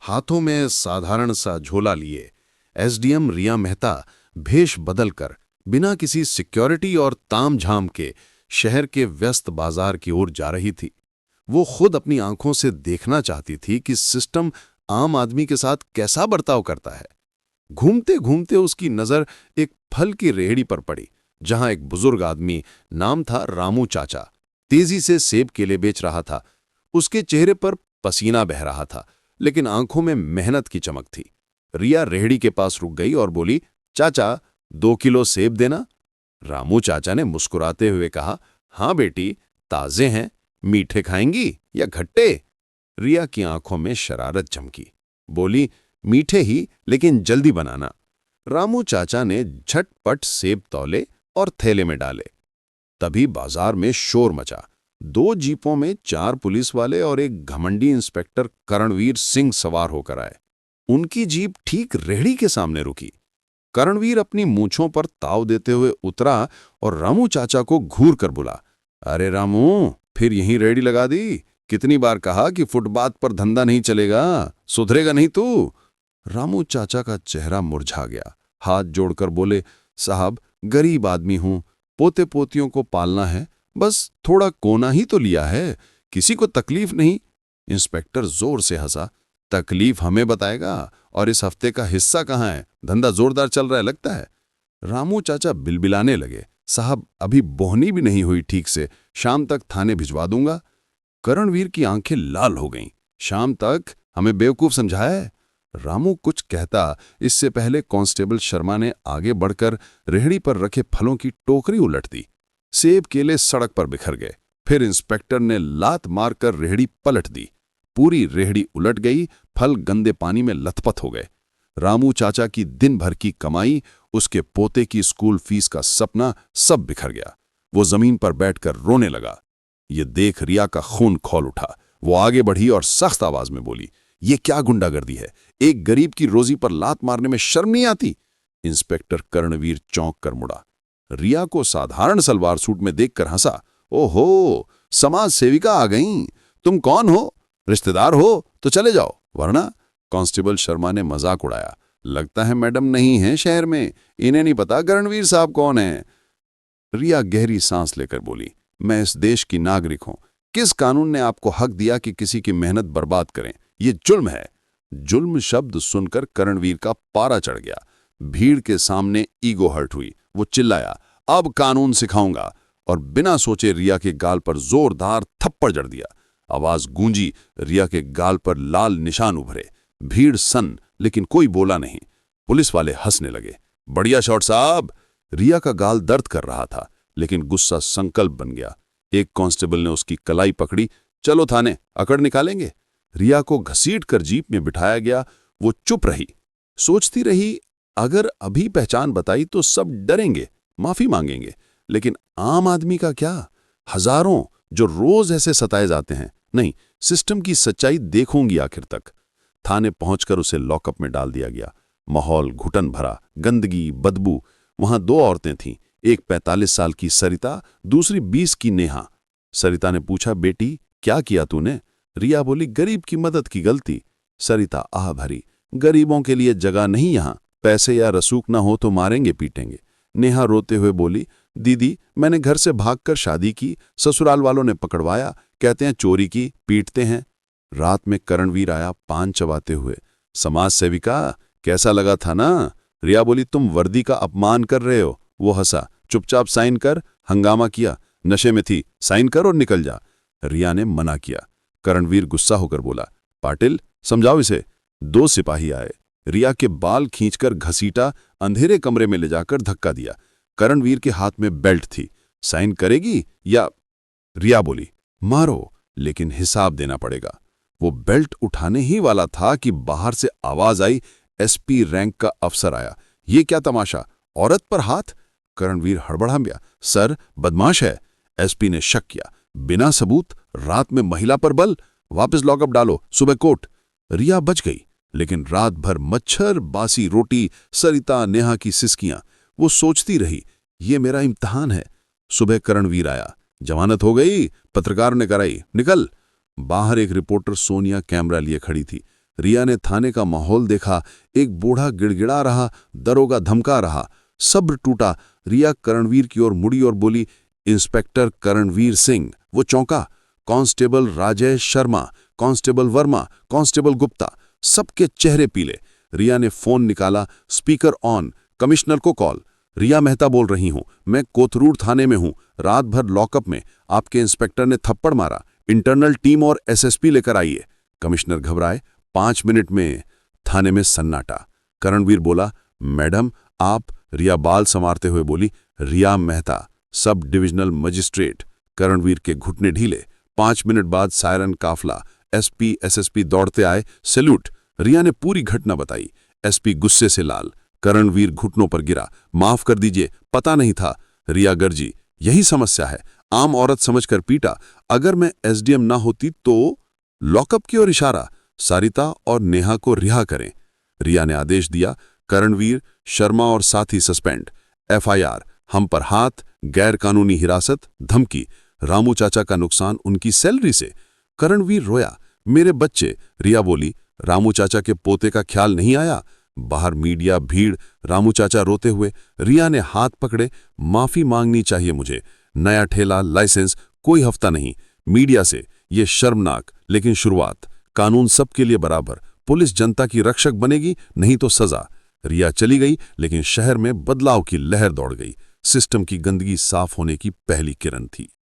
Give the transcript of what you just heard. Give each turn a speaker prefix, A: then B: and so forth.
A: हाथों में साधारण सा झोला लिए एसडीएम रिया मेहता भेष बदलकर बिना किसी सिक्योरिटी और तामझाम के शहर के व्यस्त बाजार की ओर जा रही थी। वो खुद अपनी आंखों से देखना चाहती थी कि सिस्टम आम आदमी के साथ कैसा बर्ताव करता है। घूमते घूमते उसकी नजर एक फल की रेहड़ी पर पड़ी, जहां एक बुजुर्ग आदमी, नाम था रामू चाचा, तेजी से सेब केले बेच रहा था। उसके चेहरे पर पसीना बह रहा था, लेकिन आंखों में मेहनत की चमक थी। रिया रेहड़ी के पास रुक गई और बोली, चाचा 2 किलो सेब देना। रामू चाचा ने मुस्कुराते हुए कहा, हाँ बेटी, ताजे हैं, मीठे खाएंगी या खट्टे? रिया की आंखों में शरारत चमकी, बोली, मीठे ही, लेकिन जल्दी बनाना। रामू चाचा ने झटपट सेब तौले और थैले में डाले। तभी बाजार में शोर मचा। 2 जीपों में 4 पुलिस वाले और एक घमंडी इंस्पेक्टर करणवीर सिंह सवार होकर आए। उनकी जीप ठीक रेहड़ी के सामने रुकी। करणवीर अपनी मूंछों पर ताव देते हुए उतरा और रामू चाचा को घूर कर बोला, अरे रामू, फिर यहीं रेहड़ी लगा दी? कितनी बार कहा कि फुटपाथ पर धंधा नहीं चलेगा, सुधरेगा नहीं तू? रामू चाचा का चेहरा मुरझा गया। हाथ जोड़कर बोले, साहब, गरीब आदमी हूं, पोते पोतियों को पालना है, बस थोड़ा कोना ही तो लिया है, किसी को तकलीफ नहीं। इंस्पेक्टर जोर से हंसा, तकलीफ हमें बताएगा, और इस हफ्ते का हिस्सा कहाँ है? धंधा जोरदार चल रहा है लगता है। रामू चाचा बिलबिलाने लगे, साहब, अभी बोहनी भी नहीं हुई ठीक से, शाम तक थाने भिजवा दूंगा। करणवीर की आंखें लाल हो गईं। शाम तक? हमें बेवकूफ समझाया है? रामू कुछ कहता, इससे पहले कांस्टेबल शर्मा ने आगे बढ़कर रेहड़ी पर रखे फलों की टोकरी उलट दी। सेब केले सड़क पर बिखर गए। फिर इंस्पेक्टर ने लात मारकर रेहड़ी पलट दी। पूरी रेहड़ी उलट गई, फल गंदे पानी में लथपथ हो गए। रामू चाचा की दिन भर की कमाई, उसके पोते की स्कूल फीस का सपना, सब बिखर गया। वो जमीन पर बैठकर रोने लगा। ये देख रिया का खून खौल उठा। वो आगे बढ़ी और सख्त आवाज में बोली, ये क्या गुंडागर्दी है? एक गरीब की रोजी पर लात मारने में शर्म नहीं आती? इंस्पेक्टर करणवीर चौंक कर मुड़ा। रिया को साधारण सलवार सूट में देखकर हंसा, ओहो, समाज सेविका आ गईं। तुम कौन हो? रिश्तेदार हो तो चले जाओ, वरना। कांस्टेबल शर्मा ने मजाक उड़ाया, लगता है मैडम नहीं है शहर में, इन्हें नहीं पता करणवीर साहब कौन है। रिया गहरी सांस लेकर बोली, मैं इस देश की नागरिक हूं। किस कानून ने आपको हक दिया कि किसी की मेहनत बर्बाद करें? ये जुल्म है। जुल्म शब्द सुनकर करणवीर का पारा चढ़ गया। भीड़ के सामने ईगो हर्ट हुई। वो चिल्लाया, अब कानून सिखाऊंगा, और बिना सोचे रिया के गाल पर जोरदार थप्पड़ जड़ दिया। आवाज गूंजी, रिया के गाल पर लाल निशान उभरे। भीड़ सन, लेकिन कोई बोला नहीं। पुलिस वाले हंसने लगे, बढ़िया शॉट साहब। रिया का गाल दर्द कर रहा था, लेकिन गुस्सा संकल्प बन गया। एक कांस्टेबल ने उसकी कलाई पकड़ी, चलो थाने, अकड़ निकालेंगे। रिया को घसीटकर जीप में बिठाया गया। वो चुप रही, सोचती रही, अगर अभी पहचान बताई तो सब डरेंगे, माफी मांगेंगे, लेकिन आम आदमी का क्या? हजारों जो रोज ऐसे सताए जाते हैं। नहीं, सिस्टम की सच्चाई देखूंगी आखिर तक। थाने पहुंचकर उसे लॉकअप में डाल दिया गया। माहौल घुटन भरा, गंदगी, बदबू। वहां 2 औरतें थीं, एक 45 साल की सरिता, दूसरी 20 की नेहा। सरिता ने पूछा, बेटी, क्या किया तूने? रिया बोली, गरीब की मदद की गलती। सरिता आह भरी, गरीबों के लिए जगह नहीं यहां, पैसे या रसूख ना हो तो मारेंगे पीटेंगे। नेहा रोते हुए बोली, दीदी, मैंने घर से भागकर शादी की, ससुराल वालों ने पकड़वाया, कहते हैं चोरी की, पीटते हैं। रात में करणवीर आया पान चबाते हुए, समाज सेविका, कैसा लगा था ना? रिया बोली, तुम वर्दी का अपमान कर रहे हो। वो हंसा, चुपचाप साइन कर। हंगामा किया, नशे में थी, साइन कर और निकल जा। रिया ने मना किया। करणवीर गुस्सा होकर बोला, पाटिल, समझाओ इसे। 2 सिपाही आए, रिया के बाल खींचकर घसीटा, अंधेरे कमरे में ले जाकर धक्का दिया। करणवीर के हाथ में बेल्ट थी, साइन करेगी या? रिया बोली, मारो, लेकिन हिसाब देना पड़ेगा। वो बेल्ट उठाने ही वाला था कि बाहर से आवाज आई, एसपी रैंक का अफसर आया। ये क्या तमाशा, औरत पर हाथ? करणवीर हड़बड़ा गया, सर, बदमाश है। एसपी ने शक किया, बिना सबूत, रात में महिला पर बल, वापस लॉकअप डालो, सुबह कोर्ट। रिया बच गई, लेकिन रात भर मच्छर, बासी रोटी, सरिता, नेहा की सिसकियां। वो सोचती रही, ये मेरा इम्तिहान है। सुबह करणवीर आया, जमानत हो गई, पत्रकार ने कराई, निकल। बाहर एक रिपोर्टर सोनिया कैमरा लिए खड़ी थी। रिया ने थाने का माहौल देखा। एक बूढ़ा गिड़गिड़ा रहा, दरोगा धमका रहा। सब्र टूटा। रिया करणवीर की ओर मुड़ी और बोली, इंस्पेक्टर करणवीर सिंह। वो चौंका। Constable Rajesh Sharma, constable Verma, constable Gupta, सबके चेहरे पीले। रिया ने फोन निकाला, स्पीकर ऑन। कमिश्नर को कॉल। रिया मेहता बोल रही हूं, मैं कोथरूड थाने में हूं। रात भर लॉकअप में आपके इंस्पेक्टर ने थप्पड़ मारा। इंटरनल टीम और एसएसपी लेकर आइए। कमिश्नर घबराए। 5 मिनट में थाने में सन्नाटा। करणवीर बोला, मैडम आप? रिया बाल संवारते हुए बोली, रिया Mehta, sub divisional magistrate. Karanvir के घुटने ढीले। 5 मिनट बाद सायरन काफला, एसपी एसएसपी दौड़ते आए। सैल्यूट। रिया ने पूरी घटना बताई। एसपी गुस्से से लाल। करणवीर घुटनों पर गिरा। माफ कर दीजिए, पता नहीं था। रिया गर्जी, यही समस्या है, आम औरत समझकर पीटा। अगर मैं एसडीएम ना होती तो? लॉकअप की ओर इशारा। सारिता और नेहा को रिहा करें। रिया ने आदेश दिया, करणवीर, शर्मा और साथी सस्पेंड। एफआईआर, हम पर हाथ, गैर कानूनी हिरासत, धमकी। रामू चाचा का नुकसान उनकी सैलरी से। करणवीर रोया, मेरे बच्चे। रिया बोली, रामू चाचा के पोते का ख्याल नहीं आया? बाहर मीडिया, भीड़, रामू चाचा रोते हुए। रिया ने हाथ पकड़े, माफी मांगनी चाहिए मुझे। नया ठेला, लाइसेंस, कोई हफ्ता नहीं। मीडिया से ये शर्मनाक, लेकिन शुरुआत। कानून सबके लिए बराबर। पुलिस जनता की रक्षक बनेगी, नहीं तो सजा। रिया चली गई, लेकिन शहर में बदलाव की लहर दौड़ गई। सिस्टम की गंदगी साफ होने की पहली किरण थी।